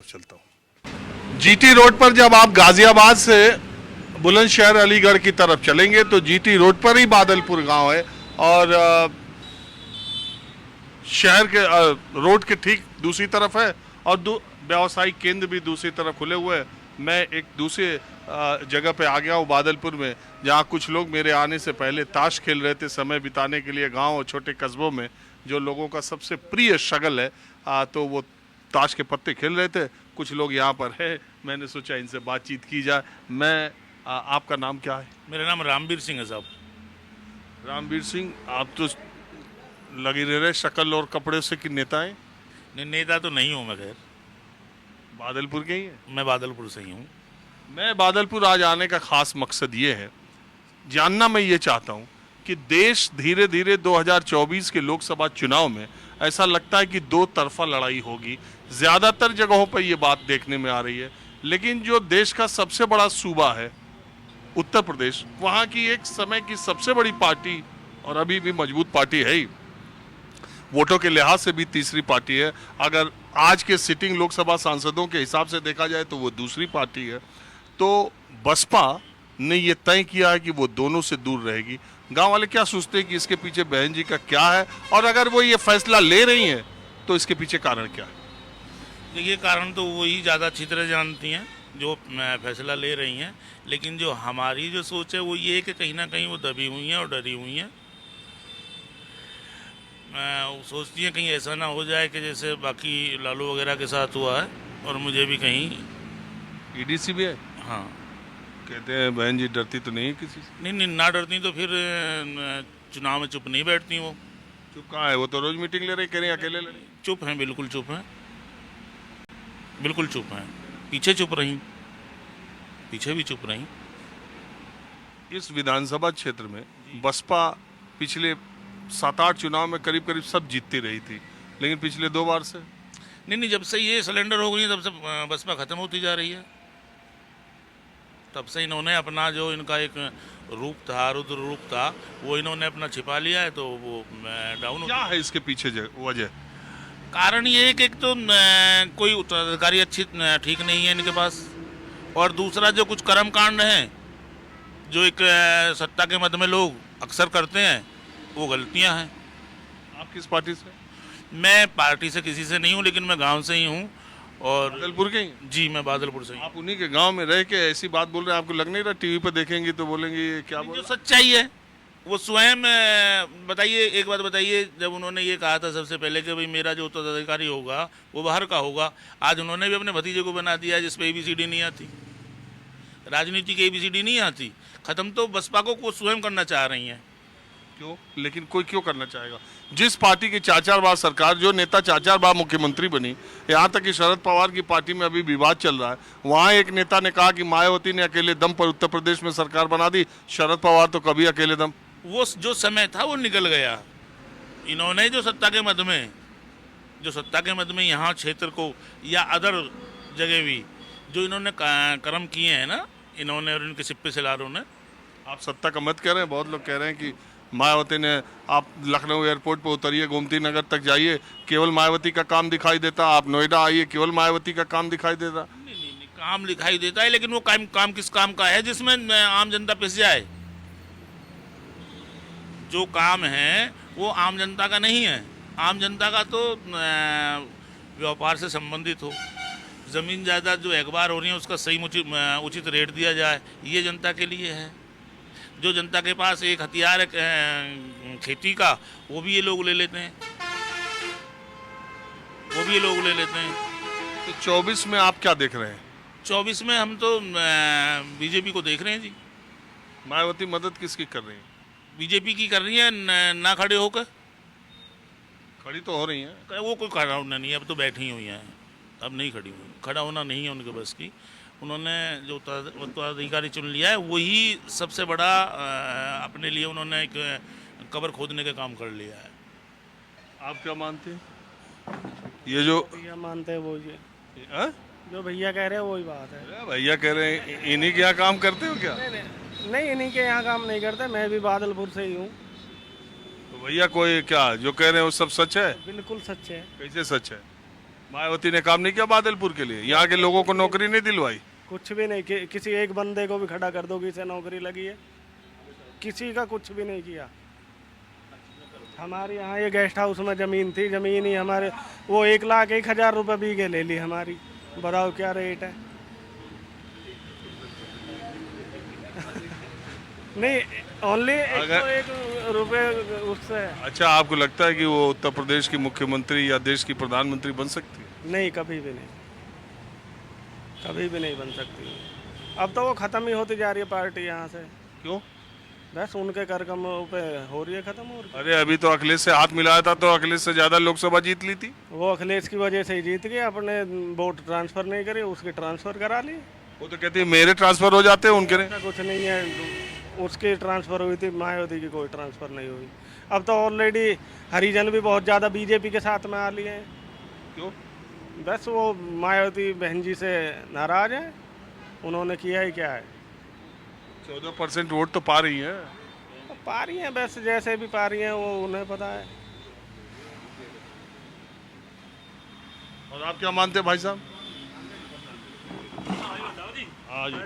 चलता हूँ। GT road पर जब आप गाजियाबाद से बुलंदशहर अलीगढ़ की तरफ चलेंगे तो जीटी रोड पर ही बादलपुर गांव है और शहर के रोड के ठीक दूसरी तरफ है और व्यावसायिक केंद्र भी दूसरी तरफ खुले हुए हैं। मैं एक दूसरे जगह पे आ गया हूँ बादलपुर में, जहाँ कुछ लोग मेरे आने से पहले ताश खेल रहे थे समय बिताने के लिए। गांव और छोटे कस्बों में जो लोगों का सबसे प्रिय शगल है, तो वो ताश के पत्ते खेल रहे थे। कुछ लोग यहाँ पर है, मैंने सोचा इनसे बातचीत की जाए। मैं आपका नाम क्या है? मेरा नाम रामवीर सिंह है साहब। रामवीर सिंह, आप तो लगे रह रहे शक्ल और कपड़े से कि नेता हैं? नहीं, नेता तो नहीं हूँ मैं। खैर, बादलपुर के ही हैं? मैं बादलपुर से ही हूँ। मैं बादलपुर आज आने का खास मकसद ये है, जानना मैं ये चाहता हूँ कि देश धीरे धीरे 2024 के लोकसभा चुनाव में ऐसा लगता है कि दो तरफा लड़ाई होगी। ज़्यादातर जगहों पर ये बात देखने में आ रही है, लेकिन जो देश का सबसे बड़ा सूबा है उत्तर प्रदेश, वहाँ की एक समय की सबसे बड़ी पार्टी और अभी भी मजबूत पार्टी है ही, वोटों के लिहाज से भी तीसरी पार्टी है। अगर आज के सिटिंग लोकसभा सांसदों के हिसाब से देखा जाए तो वो दूसरी पार्टी है। तो बसपा ने ये तय किया है कि वो दोनों से दूर रहेगी। गांव वाले क्या सोचते हैं कि इसके पीछे बहन जी का क्या है, और अगर वो ये फैसला ले रही हैं तो इसके पीछे कारण क्या है? देखिए, कारण तो वही ज़्यादा अच्छी तरह जानती हैं जो फैसला ले रही हैं, लेकिन जो हमारी जो सोच है वो ये है कि कहीं ना कहीं वो दबी हुई हैं और डरी हुई हैं। सोचती हैं कहीं ऐसा ना हो जाए कि जैसे बाकी लालू वगैरह के साथ हुआ है और मुझे भी कहीं ईडीसी भी है। हाँ, कहते हैं बहन जी डरती तो नहीं है किसी से? नहीं नहीं, ना डरती तो फिर चुनाव में चुप नहीं बैठती वो। चुप कहाँ है? वो तो रोज मीटिंग ले रही, कह रही अकेले ले रही। चुप हैं, बिल्कुल चुप हैं, बिल्कुल चुप हैं। पीछे चुप रहीं, पीछे भी चुप रहीं। इस विधानसभा क्षेत्र में बसपा पिछले 7-8 चुनाव में करीब करीब सब जीतती रही थी, लेकिन पिछले 2 बार से नहीं, जब से ये सिलेंडर हो गई है तब से बसपा ख़त्म होती जा रही है। तब से इन्होंने अपना जो इनका एक रूप था, रुद्र रूप था, वो इन्होंने अपना छिपा लिया है, तो वो डाउन क्या है इसके पीछे वजह? कारण ये है कि एक तो कोई उत्तराधिकारी अच्छी ठीक नहीं है इनके पास, और दूसरा जो कुछ कर्म कांड हैं जो एक सत्ता के मद में लोग अक्सर करते हैं, वो गलतियां हैं। आप किस पार्टी से? मैं पार्टी से किसी से नहीं हूँ, लेकिन मैं गांव से ही हूँ। और बादलपुर के ही? जी, मैं बादलपुर से ही। आप उन्हीं के गांव में रह के ऐसी बात बोल रहे हैं, आपको लग नहीं रहा टीवी पर देखेंगे तो बोलेंगे ये क्या बोल जो रहा? सच्चाई है वो स्वयं बताइए। एक बात बताइए, जब उन्होंने ये कहा था सबसे पहले कि भाई मेरा जो उत्तराधिकारी होगा वो बाहर का होगा, आज उन्होंने भी अपने भतीजे को बना दिया जिसपे ABCD नहीं आती, राजनीति की ABCD नहीं आती। ख़त्म तो बसपा को स्वयं करना चाह रही हैं। क्यों? लेकिन कोई क्यों करना चाहेगा? जिस पार्टी की 4-4 बार सरकार, जो नेता 4-4 बार मुख्यमंत्री बनी, यहाँ तक कि शरद पवार की पार्टी में अभी विवाद चल रहा है। वहाँ एक नेता ने कहा कि मायावती ने अकेले दम पर उत्तर प्रदेश में सरकार बना दी, शरद पवार तो कभी अकेले दम। वो जो समय था वो निकल गया। इन्होंने जो सत्ता के मद में यहाँ क्षेत्र को या अदर जगह भी जो इन्होंने कर्म किए हैं ना, इन्होंने और इनके सिप्पे सिलारों ने। आप सत्ता का मत कह रहे हैं, बहुत लोग कह रहे हैं कि मायावती ने, आप लखनऊ एयरपोर्ट पर उतरिए, गोमती नगर तक जाइए, केवल मायावती का काम दिखाई देता। आप नोएडा आइए, केवल मायावती का काम दिखाई देता। नहीं, काम दिखाई देता है, लेकिन वो काम किस काम का है जिसमें आम जनता पिस जाए? जो काम है वो आम जनता का नहीं है। आम जनता का तो व्यापार से संबंधित हो, ज़मीन जायदाद जो अखबार हो रही है उसका सही उचित रेट दिया जाए, ये जनता के लिए है। जो जनता के पास एक हथियार है खेती का, वो भी ये लोग ले लेते हैं, तो 24 में आप क्या देख रहे हैं? 24 में हम तो बीजेपी को देख रहे हैं जी। मायावती मदद किसकी कर रही है? बीजेपी की कर रही है, ना खड़े होकर। खड़ी तो हो रही है। वो कोई खड़ा होना नहीं है, अब तो बैठी हुई हैं, अब नहीं खड़ी हुई। खड़ा होना नहीं है उनके बस की। उन्होंने जो उत्तराधिकारी चुन लिया है वही सबसे बड़ा अपने लिए उन्होंने एक कब्र खोदने का काम कर लिया है। आप क्या मानते हैं? ये जो भैया मानते हैं वो ये हाँ? जो भैया कह रहे हैं वही बात है। अरे भैया कह रहे हैं, इन्हीं के यहाँ काम करते हो क्या? नहीं, इन्हीं के यहाँ काम नहीं करते, मैं भी बादलपुर से ही हूँ। तो भैया कोई क्या जो कह रहे हैं वो सब सच है? बिल्कुल सच है। कैसे सच है? मायावती ने काम नहीं किया बादलपुर के लिए, यहाँ के लोगों को नौकरी नहीं दिलवाई। कुछ भी नहीं किसी एक बंदे को भी खड़ा कर दो कि इसे नौकरी लगी है, किसी का कुछ भी नहीं किया। हमारे यहाँ ये गेस्ट हाउस में ज़मीन थी, ज़मीन ही हमारे वो 1,01,000 रुपये बीघे ले ली हमारी। बताओ क्या रेट है। नहीं, ओनली 101 रुपये उससे है। अच्छा, आपको लगता है कि वो उत्तर प्रदेश की मुख्यमंत्री या देश की प्रधानमंत्री बन सकती है? नहीं, कभी भी नहीं, कभी भी नहीं बन सकती। अब तो वो ख़त्म ही होती जा रही है पार्टी यहाँ से। क्यों? बस उनके कार्यक्रमों पे हो रही है ख़त्म हो रही है। अरे अभी तो अखिलेश से हाथ मिलाया था तो अखिलेश से ज्यादा लोकसभा जीत ली थी। वो अखिलेश की वजह से ही जीत गए, अपने वोट ट्रांसफ़र नहीं करे, उसके ट्रांसफ़र करा ली। वो तो कहती है मेरे ट्रांसफर हो जाते हैं, उनके नहीं। ऐसा कुछ नहीं है, उसकी ट्रांसफ़र हुई थी, मायावती की कोई ट्रांसफ़र नहीं हुई। अब तो ऑलरेडी हरिजन भी बहुत ज़्यादा बीजेपी के साथ में आ लिए हैं। क्यों? बस वो मायावती बहन जी से नाराज़ हैं, उन्होंने किया ही क्या है। 14% वोट तो पा रही है। पा रही हैं, बस जैसे भी पा रही हैं वो उन्हें पता है। और आप क्या मानते हैं भाई साहब? हाँ जी,